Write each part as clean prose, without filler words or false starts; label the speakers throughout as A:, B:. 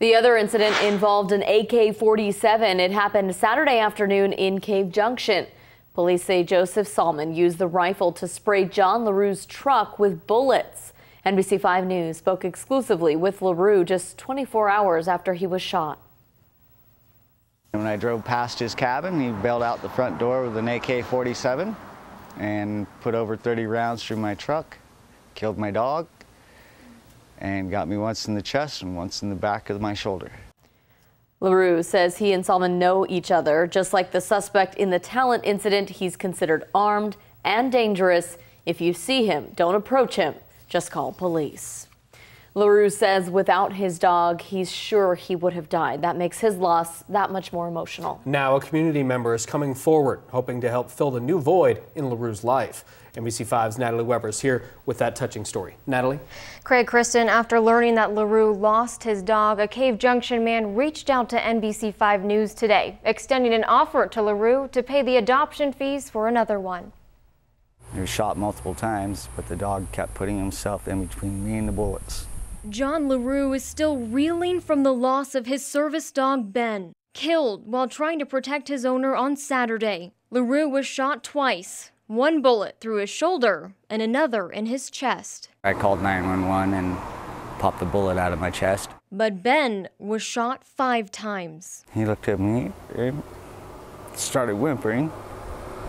A: The other incident involved an AK-47. It happened Saturday afternoon in Cave Junction. Police say Joseph Salmon used the rifle to spray John LaRue's truck with bullets. NBC 5 News spoke exclusively with LaRue just 24 hours after he was shot.
B: When I drove past his cabin, he bailed out the front door with an AK-47 and put over 30 rounds through my truck, killed my dog, and got me once in the chest and once in the back of my shoulder.
A: LaRue says he and Salmon know each other. Just like the suspect in the Talent incident, he's considered armed and dangerous. If you see him, don't approach him. Just call police. LaRue says without his dog, he's sure he would have died. That makes his loss that much more emotional.
C: Now a community member is coming forward, hoping to help fill the new void in LaRue's life. NBC 5's Natalie Weber is here with that touching story. Natalie?
D: Craig, Kristen, after learning that LaRue lost his dog, a Cave Junction man reached out to NBC 5 News today, extending an offer to LaRue to pay the adoption fees for another one.
B: He was shot multiple times, but the dog kept putting himself in between me and the bullets.
D: John LaRue is still reeling from the loss of his service dog, Ben. Killed while trying to protect his owner on Saturday. LaRue was shot twice, one bullet through his shoulder and another in his chest.
B: I called 911 and popped the bullet out of my chest.
D: But Ben was shot 5 times.
B: He looked at me and started whimpering,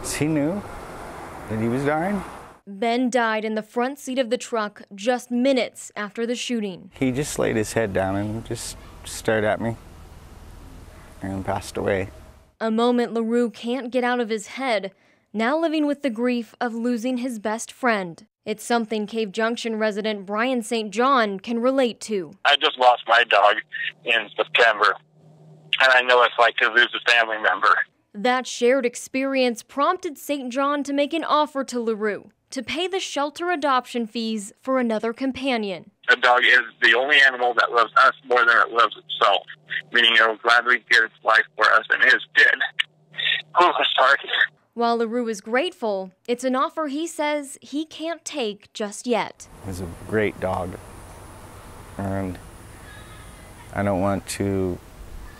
B: as he knew that he was dying.
D: Ben died in the front seat of the truck just minutes after the shooting.
B: He just laid his head down and just stared at me and passed away.
D: A moment LaRue can't get out of his head, now living with the grief of losing his best friend. It's something Cave Junction resident Brian St. John can relate to.
E: I just lost my dog in September, and I know what it's like to lose a family member.
D: That shared experience prompted St. John to make an offer to LaRue to pay the shelter adoption fees for another companion.
E: A dog is the only animal that loves us more than it loves itself, meaning it will gladly give its life for us, and it is dead. Oh, sorry.
D: While LaRue is grateful, it's an offer he says he can't take just yet.
B: He's a great dog, and I don't want to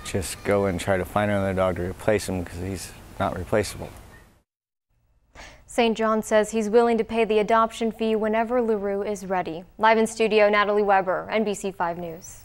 B: just go and try to find another dog to replace him because he's not replaceable.
D: St. John says he's willing to pay the adoption fee whenever LaRue is ready. Live in studio, Natalie Weber, NBC 5 News.